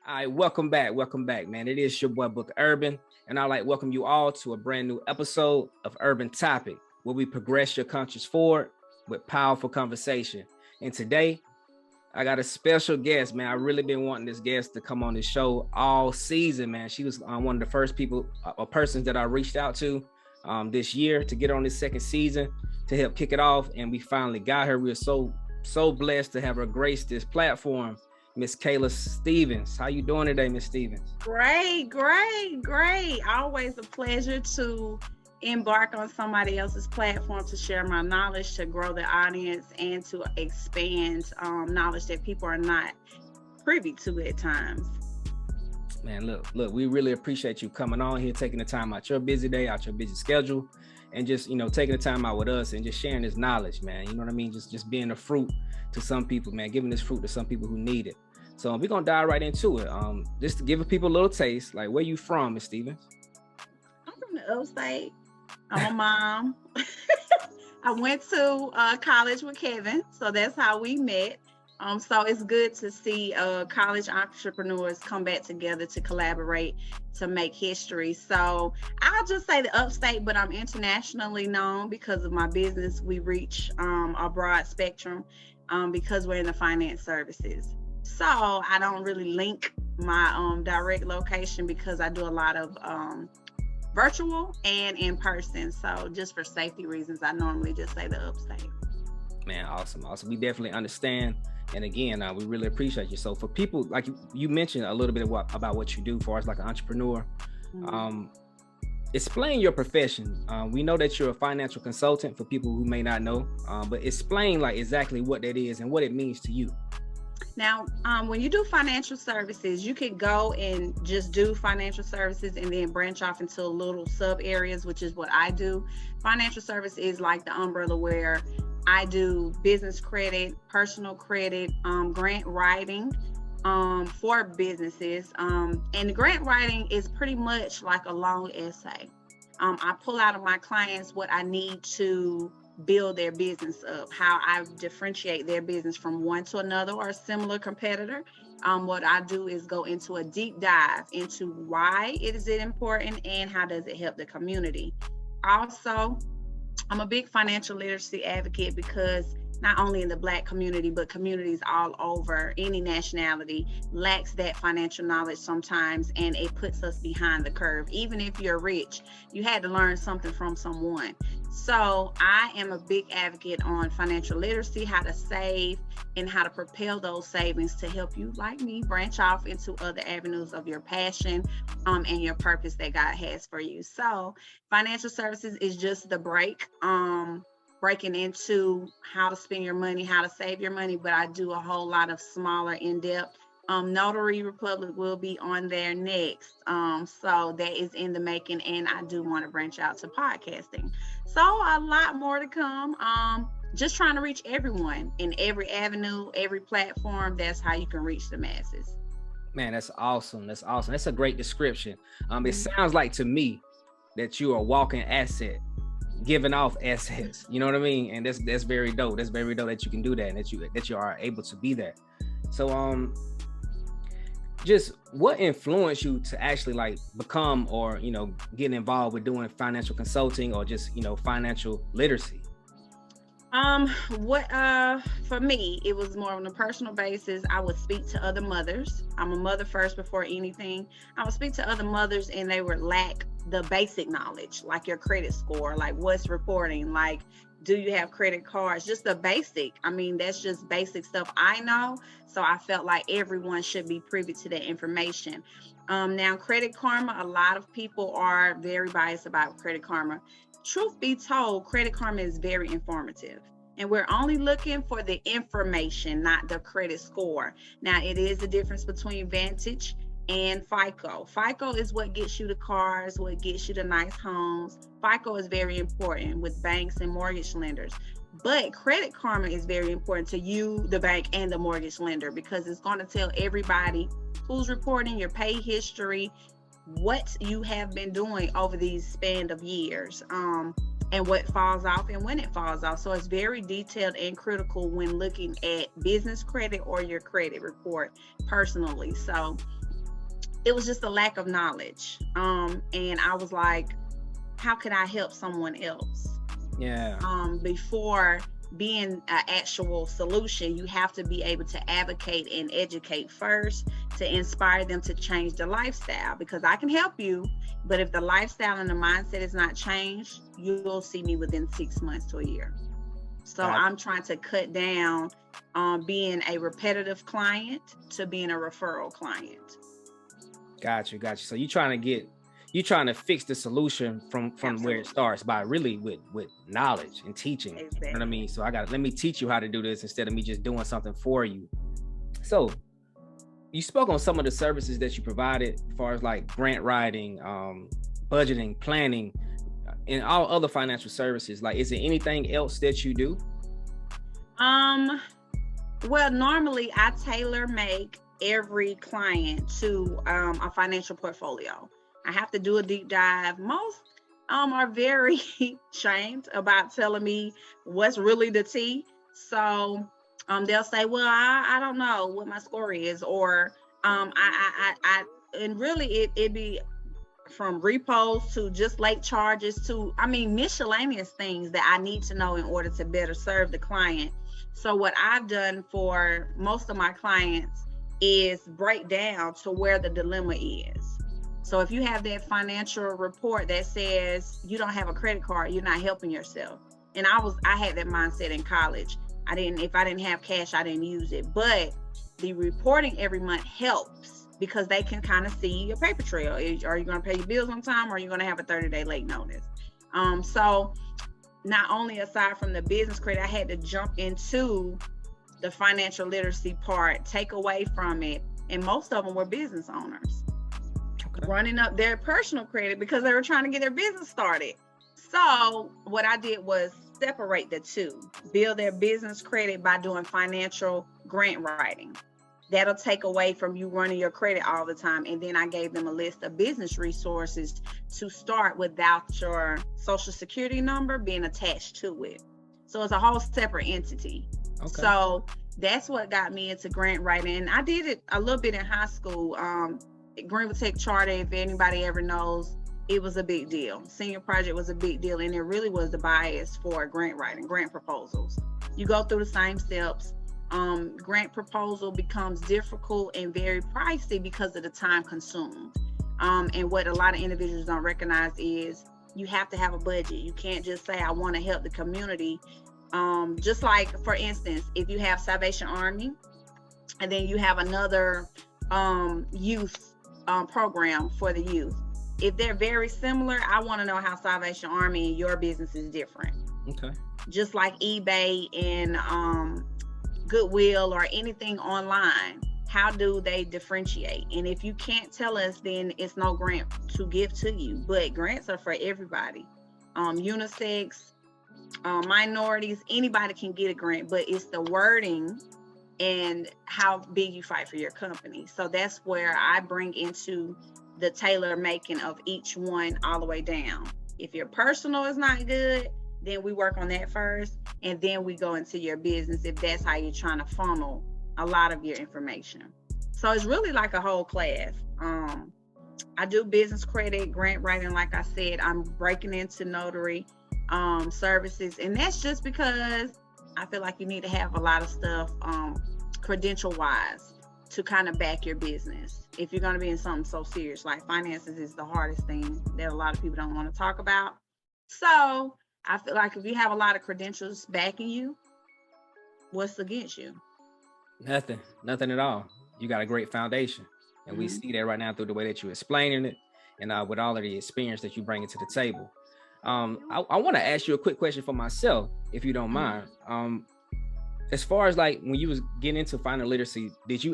All right, welcome back, man. It is your boy Book Erban, and I'd like to welcome you all to a brand new episode of Urban Topic, where we progress your conscience forward with powerful conversation. And today, I got a special guest, man. I really been wanting this guest to come on this show all season, man. She was one of the first people or persons that I reached out to this year to get on this second season to help kick it off, and we finally got her. We are so blessed to have her grace this platform. Miss Kayla Stevens. How you doing today, Miss Stevens? Great. Always a pleasure to embark on somebody else's platform to share my knowledge, to grow the audience, and to expand knowledge that people are not privy to at times. Man, look, we really appreciate you coming on here, taking the time out your busy day, out your busy schedule, and just, taking the time out with us and just sharing this knowledge, man. You know what I mean? Just being a fruit to some people, man, giving this fruit to some people who need it. So we're going to dive right into it. Just to give people a little taste, like, where you from, Miss Stevens? I'm from the upstate. I'm a mom. I went to college with Kevin, so that's how we met. So it's good to see college entrepreneurs come back together to collaborate to make history. So I'll just say the upstate, but I'm internationally known because of my business. We reach a broad spectrum because we're in the finance services. So I don't really link my direct location because I do a lot of virtual and in person. So just for safety reasons, I normally just say the upstate. Man, awesome. We definitely understand. And again, we really appreciate you. So for people, like you mentioned a little bit about what you do for us, like an entrepreneur. Mm-hmm. Explain your profession. We know that you're a financial consultant for people who may not know, but explain like exactly what that is and what it means to you. Now, when you do financial services, you can go and just do financial services and then branch off into little sub areas, which is what I do. Financial service is like the umbrella where I do business credit, personal credit, grant writing for businesses. And the grant writing is pretty much like a long essay. I pull out of my clients what I need to build their business up, how I differentiate their business from one to another or a similar competitor. What I do is go into a deep dive into why is it important and how does it help the community. Also, I'm a big financial literacy advocate because not only in the Black community, but communities all over, any nationality lacks that financial knowledge sometimes, and it puts us behind the curve. Even if you're rich, you had to learn something from someone. So I am a big advocate on financial literacy, how to save and how to propel those savings to help you, like me, branch off into other avenues of your passion and your purpose that God has for you. So financial services is just the breaking into how to spend your money, how to save your money, but I do a whole lot of smaller, in-depth. Notary Republic will be on there next. So that is in the making, and I do want to branch out to podcasting. So a lot more to come. Just trying to reach everyone in every avenue, every platform. That's how you can reach the masses. Man, that's awesome. That's a great description. It sounds like to me that you are a walking asset, giving off assets, you know what I mean? And that's very dope. That's very dope that you can do that and that you are able to be that. So just what influenced you to actually like become or get involved with doing financial consulting or just financial literacy? For me, it was more on a personal basis. I would speak to other mothers. I'm a mother first before anything. I would speak to other mothers and they would lack the basic knowledge, like your credit score, like what's reporting, like do you have credit cards, just the basic. I mean, that's just basic stuff I know. So I felt like everyone should be privy to that information. Now, Credit Karma, a lot of people are very biased about Credit Karma. Truth be told, Credit Karma is very informative. And we're only looking for the information, not the credit score. Now, it is the difference between Vantage and FICO. FICO is what gets you the cars, what gets you the nice homes. FICO is very important with banks and mortgage lenders. But Credit Karma is very important to you, the bank, and the mortgage lender, because it's going to tell everybody who's reporting your pay history, what you have been doing over these span of years, and what falls off and when it falls off. So it's very detailed and critical when looking at business credit or your credit report personally. So it was just a lack of knowledge. And I was like, how can I help someone else? Yeah. Before being an actual solution, you have to be able to advocate and educate first to inspire them to change the lifestyle, because I can help you, but if the lifestyle and the mindset is not changed, you'll see me within 6 months to a year. So I'm trying to cut down being a repetitive client to being a referral client. Got you. So you're trying to fix the solution from where it starts by really with knowledge and teaching. Exactly. You know what I mean? So let me teach you how to do this instead of me just doing something for you. So you spoke on some of the services that you provided as far as like grant writing, budgeting, planning, and all other financial services. Like, is there anything else that you do? Well, normally I tailor make every client to a financial portfolio. I have to do a deep dive. Most are very shamed about telling me what's really the tea. So they'll say, well, I don't know what my score is, or and really it be from repos to just late charges to, miscellaneous things that I need to know in order to better serve the client. So what I've done for most of my clients is break down to where the dilemma is. So if you have that financial report that says you don't have a credit card, you're not helping yourself. And I had that mindset in college. If I didn't have cash, I didn't use it. But the reporting every month helps because they can kind of see your paper trail. Are you going to pay your bills on time, or are you going to have a 30-day late notice? So not only aside from the business credit, I had to jump into the financial literacy part, take away from it. And most of them were business owners. Okay. Running up their personal credit because they were trying to get their business started. So what I did was separate the two, build their business credit by doing financial grant writing. That'll take away from you running your credit all the time. And then I gave them a list of business resources to start without your social security number being attached to it. So it's a whole separate entity. Okay. So that's what got me into grant writing. I did it a little bit in high school. Greenville Tech Charter, if anybody ever knows, it was a big deal. Senior project was a big deal, and it really was the bias for grant writing, grant proposals. You go through the same steps. Grant proposal becomes difficult and very pricey because of the time consumed. And what a lot of individuals don't recognize is you have to have a budget. You can't just say, I want to help the community. Just like, for instance, if you have Salvation Army, and then you have another youth program for the youth. If they're very similar, I want to know how Salvation Army and your business is different. Okay. Just like eBay and Goodwill or anything online, how do they differentiate? And if you can't tell us, then it's no grant to give to you. But grants are for everybody. Unisex, minorities, anybody can get a grant, but it's the wording and how big you fight for your company. So that's where I bring into the tailor making of each one all the way down. If your personal is not good, then we work on that first, and then we go into your business if that's how you're trying to funnel a lot of your information. So it's really like a whole class. I do business credit, grant writing, like I said. I'm breaking into notary services, and that's just because I feel like you need to have a lot of stuff credential wise to kind of back your business. If you're going to be in something so serious, like finances is the hardest thing that a lot of people don't want to talk about. So I feel like if you have a lot of credentials backing you, what's against you? Nothing at all. You got a great foundation. And we see that right now through the way that you're explaining it and with all of the experience that you bring to the table. I want to ask you a quick question for myself, if you don't mind. As far as like when you was getting into financial literacy, did you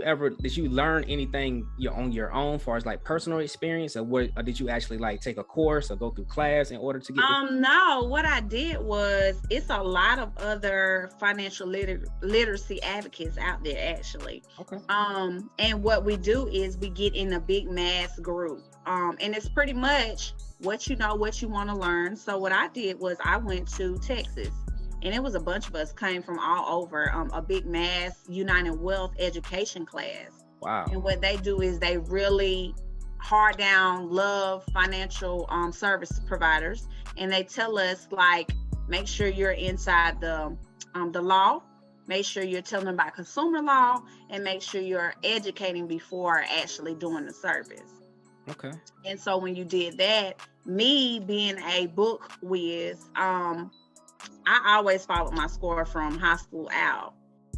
learn anything on your own, as far as like personal experience, or did you actually like take a course or go through class in order to get? No, what I did was, it's a lot of other financial literacy advocates out there actually. Okay. And what we do is we get in a big mass group, and it's pretty much what you know, what you want to learn. So what I did was I went to Texas. And it was a bunch of us came from all over, a big mass United Wealth education class. Wow. And what they do is they really hard down love financial service providers, and they tell us like, make sure you're inside the law, make sure you're telling them about consumer law, and make sure you're educating before actually doing the service. Okay. And so when you did that, me being a book whiz, I always followed my score from high school out.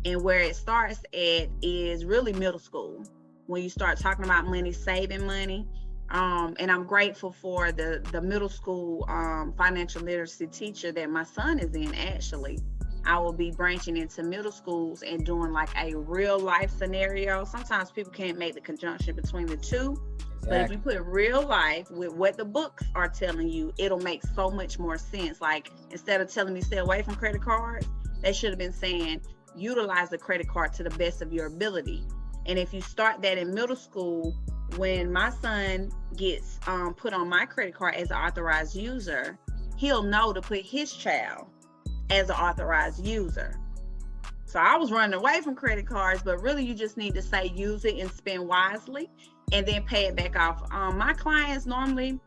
And where it starts at is really middle school, when you start talking about money, saving money. And I'm grateful for the middle school financial literacy teacher that my son is in. Actually, I will be branching into middle schools and doing like a real life scenario. Sometimes people can't make the conjunction between the two. Exactly. But if you put real life with what the books are telling you, it'll make so much more sense. Like, instead of telling me stay away from credit cards, they should have been saying utilize the credit card to the best of your ability. And if you start that in middle school, when my son gets put on my credit card as an authorized user, he'll know to put his child as an authorized user. So I was running away from credit cards, but really you just need to say use it and spend wisely, and then pay it back off. My clients, normally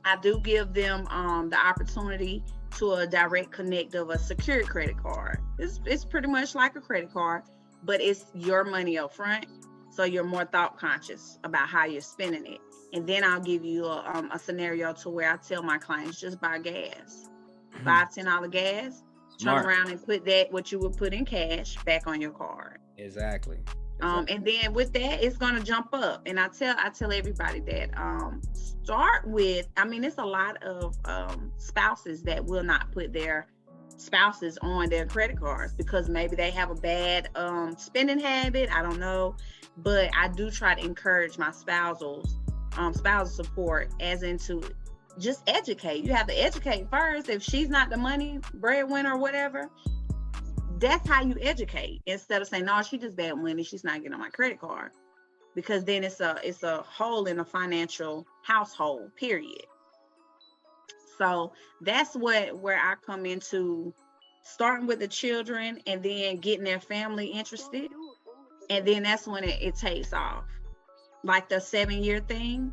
I do give them the opportunity to a direct connect of a secured credit card. It's pretty much like a credit card, but it's your money up front, so you're more thought conscious about how you're spending it. And then I'll give you a scenario to where I tell my clients, just buy gas, $5-10 gas, turn around and put that, what you would put in cash, back on your card. Exactly. And then with that, it's gonna jump up. And I tell everybody that start with, I mean, it's a lot of spouses that will not put their spouses on their credit cards because maybe they have a bad spending habit. I don't know, but I do try to encourage my spousal support, as into just educate. You have to educate first. If she's not the money breadwinner or whatever, that's how you educate, instead of saying, no, she just bad money, she's not getting on my credit card, because then it's a hole in a financial household, period. So that's where I come into, starting with the children and then getting their family interested, and then that's when it takes off. Like the 7-year thing,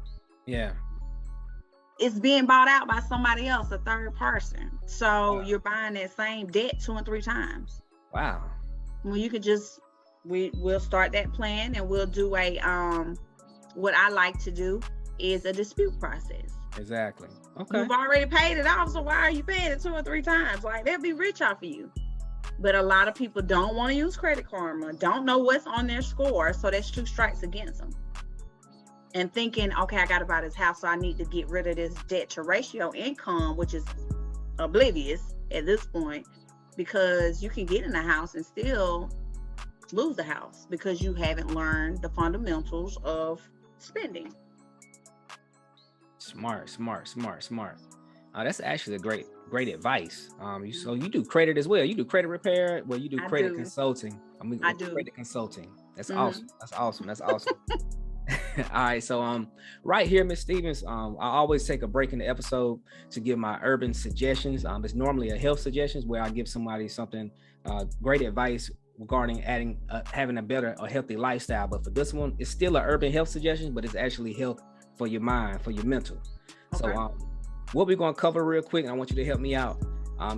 it's being bought out by somebody else, a third person. So you're buying that same debt 2 and 3 times. Wow. Well, you could just, we'll start that plan, and we'll do a what I like to do is a dispute process. Exactly. Okay. You've already paid it off, so why are you paying it 2 or 3 times? Like, they'll be rich off of you. But a lot of people don't want to use Credit Karma, don't know what's on their score, so that's 2 strikes against them. And thinking, okay, I got to buy this house, so I need to get rid of this debt to ratio income, which is oblivious at this point, because you can get in a house and still lose the house because you haven't learned the fundamentals of spending. Smart. That's actually a great advice. So you do credit as well. You do credit repair. Well, you do credit consulting. I do credit consulting. That's awesome. That's awesome. All right, so right here, Ms. Stevens, I always take a break in the episode to give my urban suggestions. It's normally a health suggestions where I give somebody something, great advice regarding having a better or healthy lifestyle. But for this one, it's still an urban health suggestion, but it's actually health for your mind, for your mental. Okay. So what we're going to cover real quick, and I want you to help me out,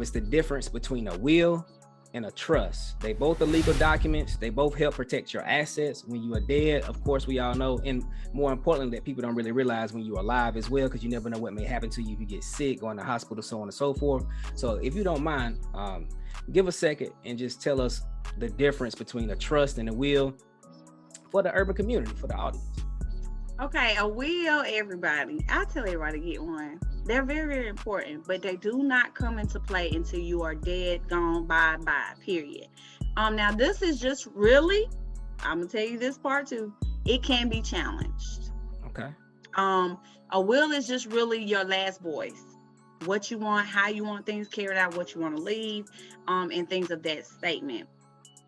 is the difference between a will and a trust. They both are legal documents. They both help protect your assets when you are dead. Of course, we all know, and more importantly, that people don't really realize when you're alive as well, because you never know what may happen to you if you get sick, go in the hospital, so on and so forth. So if you don't mind, give a second and just tell us the difference between a trust and a will for the urban community, for the audience. Okay, a will, everybody. I tell everybody to get one. They're very, very important, but they do not come into play until you are dead, gone, bye, period. Now this is just really, I'm gonna tell you this part too, it can be challenged. Okay. A will is just really your last voice. What you want, how you want things carried out, what you want to leave, and things of that statement.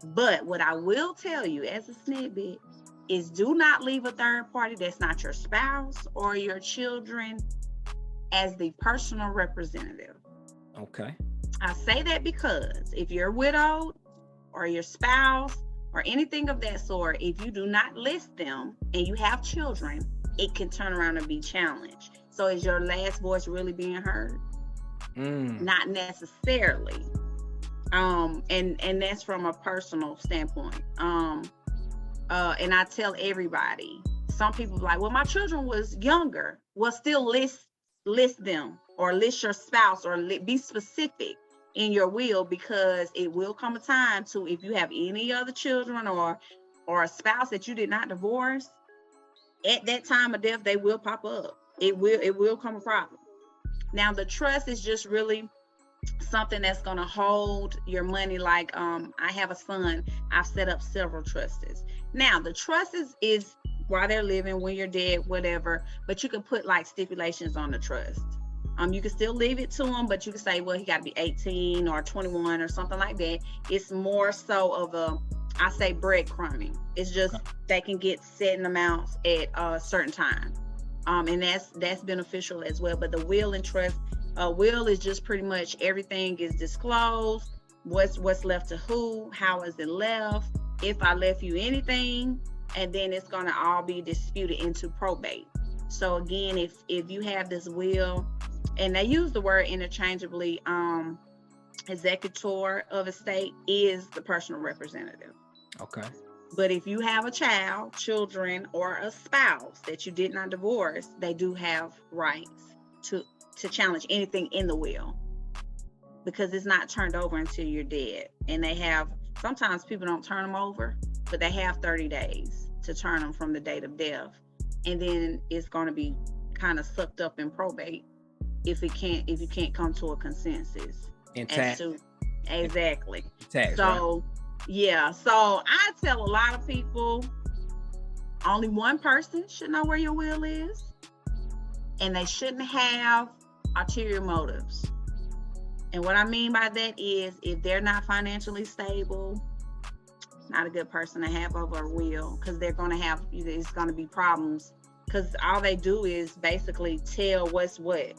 But what I will tell you as a snippet is, do not leave a third party that's not your spouse or your children as the personal representative. Okay. I say that because if you're widowed or your spouse or anything of that sort, if you do not list them and you have children, it can turn around and be challenged. So is your last voice really being heard? Not necessarily. And that's from a personal standpoint. And I tell everybody, some people like, well, my children was younger. Well, still list them, or list your spouse, or be specific in your will, because it will come a time to, if you have any other children or a spouse that you did not divorce, at that time of death, they will pop up. It will come a problem. Now, the trust is just really something that's going to hold your money. Like, I have a son, I've set up several trusts. Now, the trust is while they're living, when you're dead, whatever, but you can put like stipulations on the trust. You can still leave it to them, but you can say, well, he got to be 18 or 21 or something like that. It's more so of I say breadcrumbing. It's just they can get certain amounts at a certain time. And that's beneficial as well. But the will and trust, will is just pretty much everything is disclosed. What's left to who, how is it left, if I left you anything, and then it's gonna all be disputed into probate. So again, if you have this will, and they use the word interchangeably, executor of estate is the personal representative. Okay. But if you have a child, children, or a spouse that you did not divorce, they do have rights to challenge anything in the will, because it's not turned over until you're dead. And they have, sometimes people don't turn them over, but they have 30 days to turn them from the date of death. And then it's going to be kind of sucked up in probate if you can't come to a consensus. Intact. Exactly. Intact, so right? Yeah, so I tell a lot of people, only one person should know where your will is, and they shouldn't have ulterior motives. And what I mean by that is, if they're not financially stable, not a good person to have over a will, because it's going to be problems, because all they do is basically tell what's what,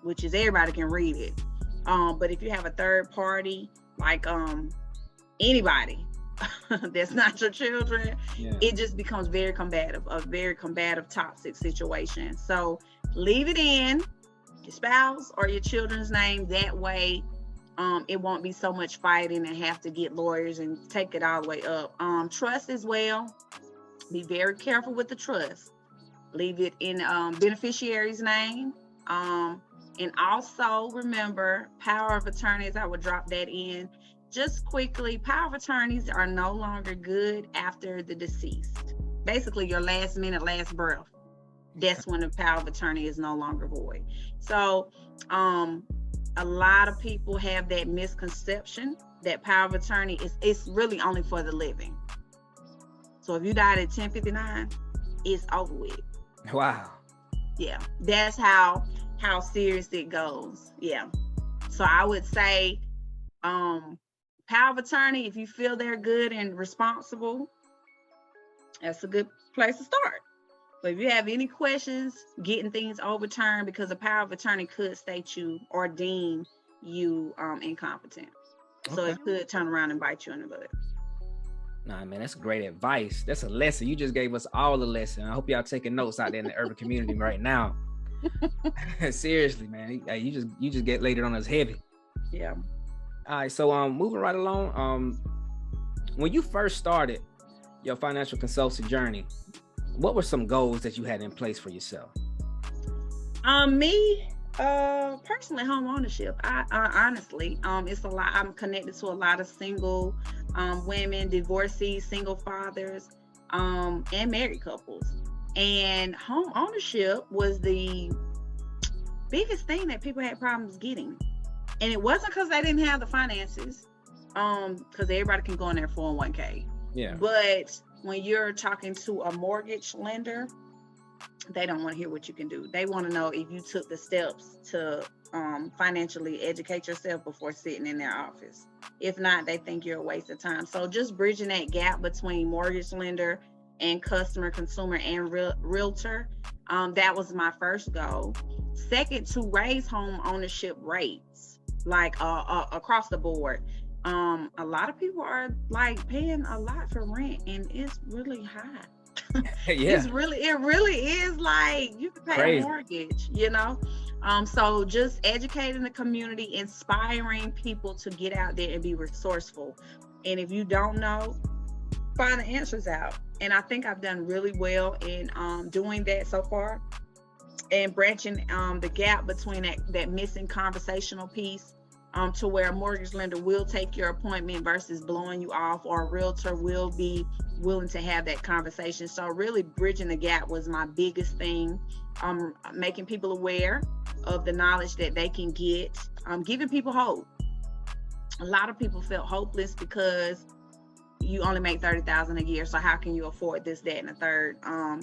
which is everybody can read it. But if you have a third party, like anybody that's not your children, it just becomes a very combative, toxic situation. So leave it in your spouse or your children's name. That way, it won't be so much fighting and have to get lawyers and take it all the way up. Trust as well. Be very careful with the trust. Leave it in beneficiary's name. And also remember, power of attorneys, I would drop that in. Just quickly, power of attorneys are no longer good after the deceased. Basically, your last minute, last breath. That's when the power of attorney is no longer void. So, a lot of people have that misconception that power of attorney it's really only for the living. So if you died at 10:59, it's over with. Wow. Yeah, that's how serious it goes. Yeah. So I would say, power of attorney, if you feel they're good and responsible, that's a good place to start. But if you have any questions, getting things overturned, because a power of attorney could state you or deem you incompetent. So it could turn around and bite you in the butt. Nah, man, that's great advice. That's a lesson. You just gave us all a lesson. I hope y'all taking notes out there in the urban community right now. Seriously, man. You just get laid it on us heavy. Yeah. All right, so moving right along. When you first started your financial consulting journey, what were some goals that you had in place for yourself? Me, personally, home ownership. I honestly, it's a lot. I'm connected to a lot of single women, divorcees, single fathers, and married couples. And home ownership was the biggest thing that people had problems getting. And it wasn't because they didn't have the finances, because everybody can go in their 401k. Yeah. But when you're talking to a mortgage lender, they don't want to hear what you can do. They want to know if you took the steps to financially educate yourself before sitting in their office. If not, they think you're a waste of time. So just bridging that gap between mortgage lender and customer, consumer, and realtor, that was my first goal. Second, to raise home ownership rates, like across the board. A lot of people are like paying a lot for rent, and it's really high. Yeah. it really is like you can pay Crazy. a mortgage, you know. So just educating the community, inspiring people to get out there and be resourceful. And if you don't know, find the answers out. And I think I've done really well in doing that so far, and branching the gap between that missing conversational piece, to where a mortgage lender will take your appointment versus blowing you off, or a realtor will be willing to have that conversation. So really bridging the gap was my biggest thing. Making people aware of the knowledge that they can get, giving people hope. A lot of people felt hopeless because you only make $30,000 a year, so how can you afford this, that, and the third?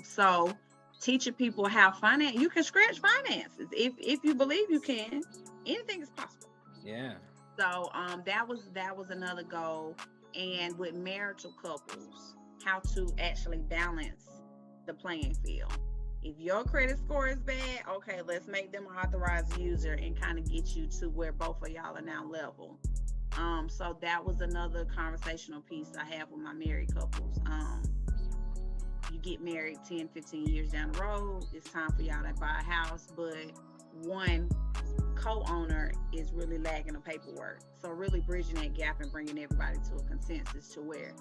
So teaching people how you can scratch finances if you believe you can. Anything is possible. Yeah. So that was another goal. And with marital couples, how to actually balance the playing field. If your credit score is bad, okay, let's make them an authorized user and kind of get you to where both of y'all are now level. So that was another conversational piece I have with my married couples. You get married 10, 15 years down the road, it's time for y'all to buy a house, but one co-owner is really lagging the paperwork. So really bridging that gap and bringing everybody to a consensus to where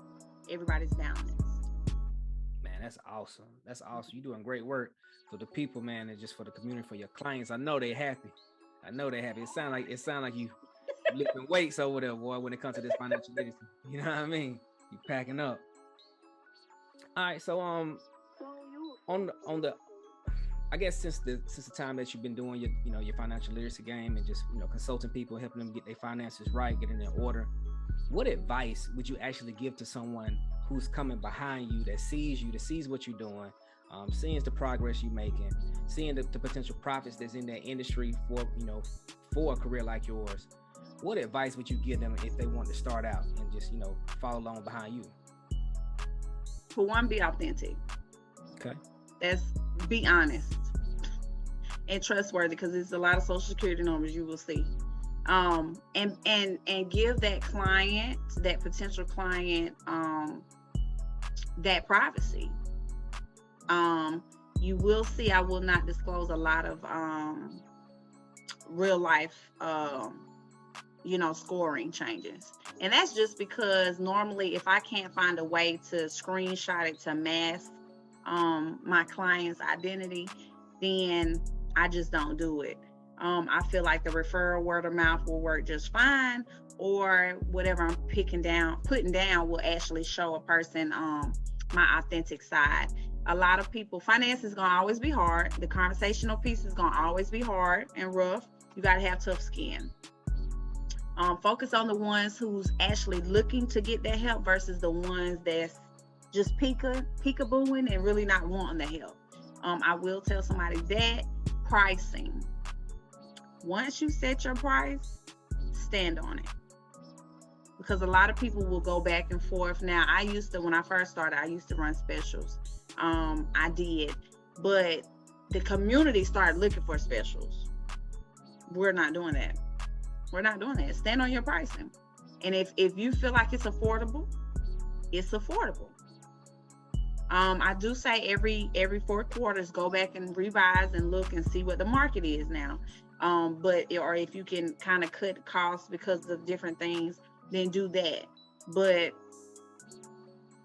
everybody's balanced. Man, that's awesome. That's awesome. You're doing great work for the people, man, and just for the community, for your clients. I know they're happy. It sound like you lifting weights over there, boy, when it comes to this financial literacy. You know what I mean? You packing up. All right, so on the I guess since the time that you've been doing your financial literacy game and just consulting people, helping them get their finances right, getting in order, what advice would you actually give to someone who's coming behind you, that sees what you're doing, seeing the progress you're making, seeing the potential profits that's in that industry for a career like yours? What advice would you give them if they want to start out and just follow along behind you? For one, be authentic. Okay. Be honest and trustworthy, because there's a lot of social security numbers you will see. And give that potential client, that privacy. You will see I will not disclose a lot of real life scoring changes. And that's just because normally if I can't find a way to screenshot it to mask my client's identity, then I just don't do it. I feel like the referral word of mouth will work just fine, or whatever I'm putting down will actually show a person my authentic side. A lot of people, finance is going to always be hard. The conversational piece is going to always be hard and rough. You got to have tough skin. Focus on the ones who's actually looking to get that help versus the ones that's just peekabooing and really not wanting the help. I will tell somebody that pricing. Once you set your price, stand on it. Because a lot of people will go back and forth. Now, when I first started, I used to run specials. I did. But the community started looking for specials. We're not doing that. Stand on your pricing. And if you feel like it's affordable, it's affordable. I do say every 4 quarters, go back and revise and look and see what the market is now. Or if you can kind of cut costs because of different things, then do that. But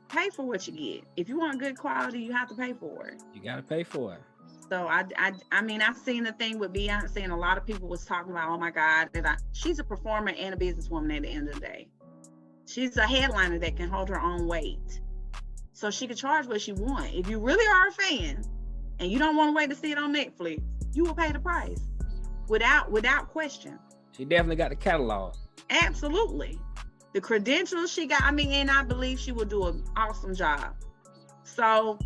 pay for what you get. If you want good quality, you have to pay for it. You got to pay for it. So I mean, I've seen the thing with Beyonce, and a lot of people was talking about, oh my God, she's a performer and a businesswoman at the end of the day. She's a headliner that can hold her own weight. So she can charge what she wants. If you really are a fan and you don't want to wait to see it on Netflix, you will pay the price without question. She definitely got the catalog. Absolutely. The credentials she got, and I believe she will do an awesome job. So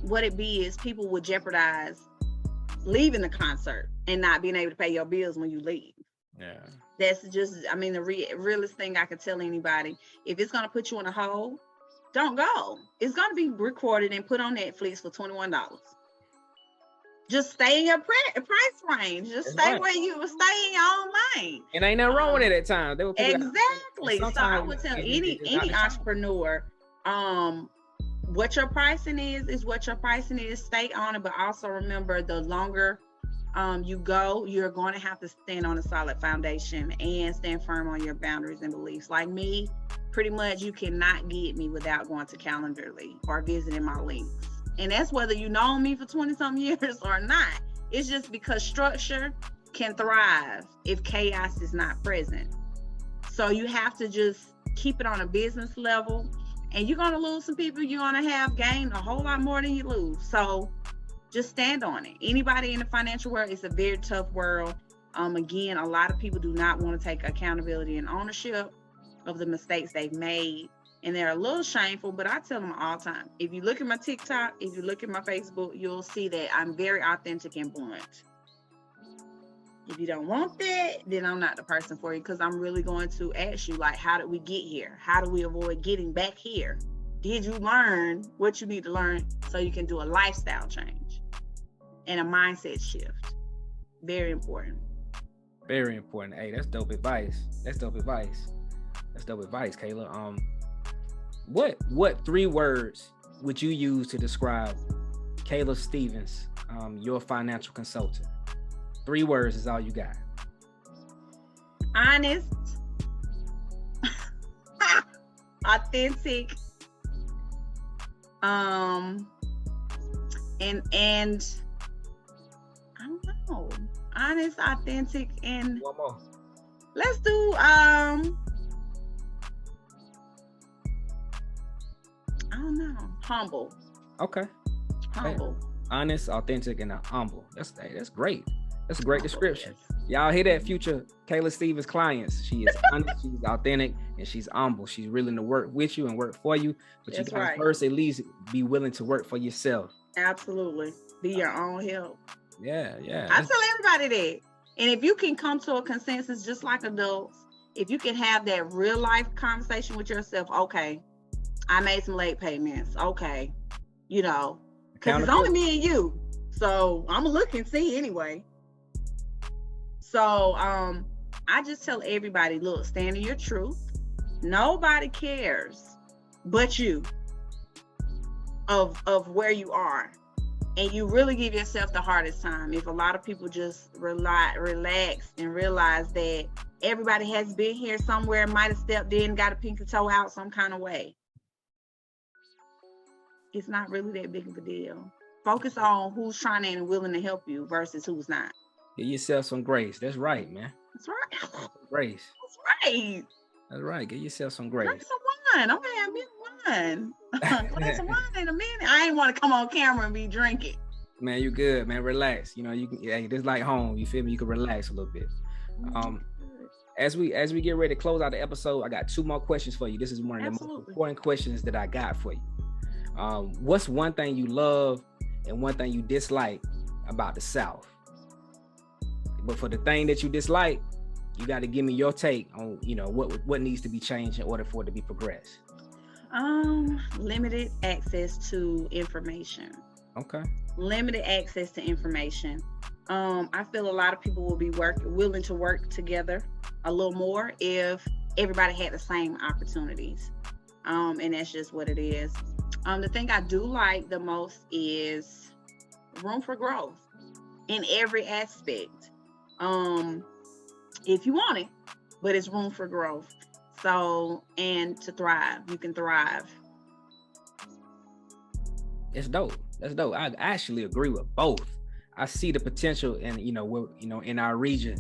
what it be is people would jeopardize leaving the concert and not being able to pay your bills when you leave. Yeah. That's just, the realest thing I could tell anybody. If it's going to put you in a hole, don't go. It's going to be recorded and put on Netflix for $21. Just stay in your price range. Just stay where you will stay in your own lane. And ain't nothing wrong with it at times. Exactly. So I would tell any entrepreneur, what your pricing is what your pricing is. Stay on it, but also remember, the longer you go, you're going to have to stand on a solid foundation and stand firm on your boundaries and beliefs. Like me, pretty much you cannot get me without going to Calendarly or visiting my links. And that's whether you know me for 20 something years or not. It's just because structure can thrive if chaos is not present. So you have to just keep it on a business level, and you're going to lose some people. You're going to have gained a whole lot more than you lose. So just stand on it. Anybody in the financial world, it's a very tough world. Again, a lot of people do not want to take accountability and ownership of the mistakes they've made. And they're a little shameful, but I tell them all the time, if you look at my TikTok, if you look at my Facebook, you'll see that I'm very authentic and blunt. If you don't want that, then I'm not the person for you, because I'm really going to ask you, like, how did we get here? How do we avoid getting back here? Did you learn what you need to learn so you can do a lifestyle change and a mindset shift? Very important. Very important. Hey, that's dope advice. That's dope advice, Kayla. What 3 words would you use to describe Kayla Stevens, your financial consultant? 3 words is all you got. Honest, authentic, and I don't know. Honest, authentic, and one more. Let's do I don't know. Humble. Okay. Humble. Hey, honest, authentic, and humble. That's great. That's a great description. Y'all hear that, future Kayla Stevens clients? She is honest, she's authentic, and she's humble. She's willing to work with you and work for you. But you gotta first at least be willing to work for yourself. Absolutely. Be your own help. Yeah. I tell everybody that. And if you can come to a consensus just like adults, if you can have that real life conversation with yourself, okay, I made some late payments. Okay. Because it's only me and you. So I'm gonna look and see anyway. So I just tell everybody, look, stand in your truth. Nobody cares but you of where you are. And you really give yourself the hardest time if a lot of people just relax and realize that everybody has been here somewhere, might have stepped in, got a pinky toe out some kind of way. It's not really that big of a deal. Focus on who's trying and willing to help you versus who's not. Give yourself some grace. That's right, man. That's right. Grace. That's right. That's right. Give yourself some grace. Glass of wine. Okay, I've been wine. Glass of wine in a minute. I ain't want to come on camera and be drinking. Man, you good, man. Relax. You can. Hey, this like home. You feel me? You can relax a little bit. As we get ready to close out the episode, I got 2 more questions for you. This is one of the most important questions that I got for you. What's one thing you love and one thing you dislike about the South? But for the thing that you dislike, you got to give me your take on, what needs to be changed in order for it to be progressed. Limited access to information. Okay. Limited access to information. I feel a lot of people will be willing to work together a little more if everybody had the same opportunities. And that's just what it is. The thing I do like the most is room for growth in every aspect. If you want it, but it's room for growth. So, and to thrive, you can thrive. It's dope. That's dope. I actually agree with both. I see the potential in, in our region,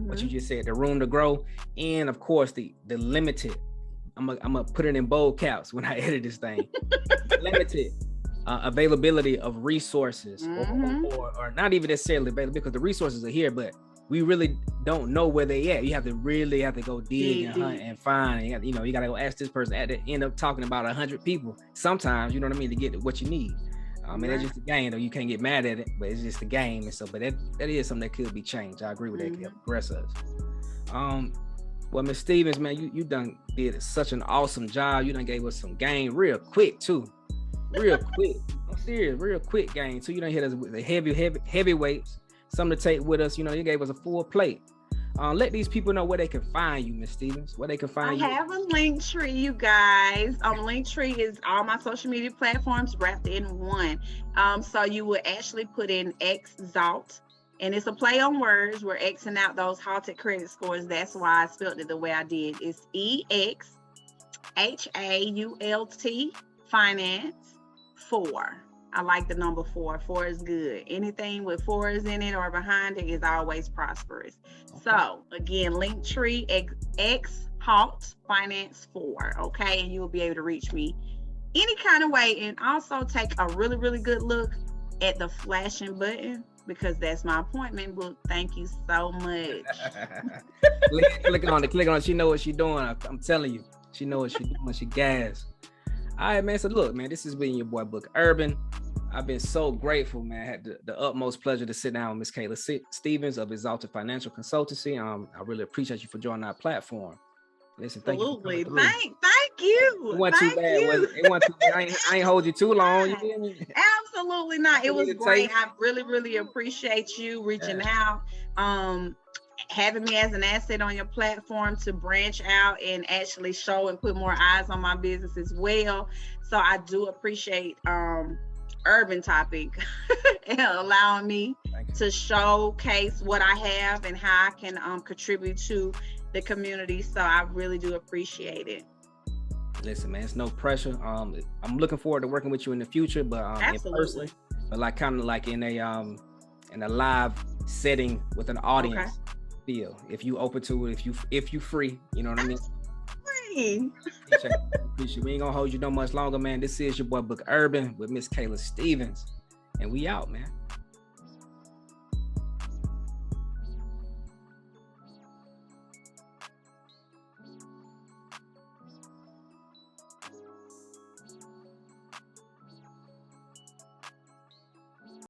what you just said, the room to grow. And of course, the limited, I'm gonna put it in bold caps when I edit this thing, limited availability of resources or not even necessarily available, because the resources are here, but we really don't know where they at. You have to go dig and hunt and find. And, you gotta go ask this person. End up talking about 100 people sometimes. You know what I mean, to get what you need. And it's just a game, though. You can't get mad at it, but it's just a game. And so, but that is something that could be changed. I agree with that. Could help progress us. Well, Ms. Stevens, man, you done did such an awesome job. You done gave us some game real quick too. Real quick. I'm serious, real quick game. So you done hit us with the heavyweights. Something to take with us. You gave us a full plate. Let these people know where they can find you, Miss Stevens, where they can find you. I have a LinkTree, you guys. LinkTree is all my social media platforms wrapped in one. So you would actually put in Exhaulted, and it's a play on words. We're Xing out those halted credit scores. That's why I spelled it the way I did. It's EXHAULT finance 4. I like the number 4. 4 is good. Anything with 4s in it or behind it is always prosperous. Okay. So again, LinkTree Exhaulted finance 4. Okay, and you will be able to reach me any kind of way, and also take a really, really good look at the flashing button, because that's my appointment book. Thank you so much. click on it. She know what she's doing. I'm telling you, she know what she's doing. She gas. All right, man. So look, man, this has been your boy Book Erban. I've been so grateful, man. I had the utmost pleasure to sit down with Miss Kayla Stevens of Exhaulted Financial Consultancy. I really appreciate you for joining our platform. Listen, thank Absolutely. you. Thank you. It wasn't too bad. It wasn't too bad. I ain't hold you too long. You hear me? Absolutely not. It was great. I really, really appreciate you reaching out, having me as an asset on your platform to branch out and actually show and put more eyes on my business as well. So I do appreciate Urban Topic and allowing me to showcase what I have and how I can contribute to the community. So I really do appreciate it. Listen, man, it's no pressure. I'm looking forward to working with you in the future, but in person, but like kind of like in a live setting with an audience feel. If you open to it, if you free, you know what I mean? Appreciate. We ain't gonna hold you no much longer, man. This is your boy Book Erban with Miss Kayla Stevens, and we out, man.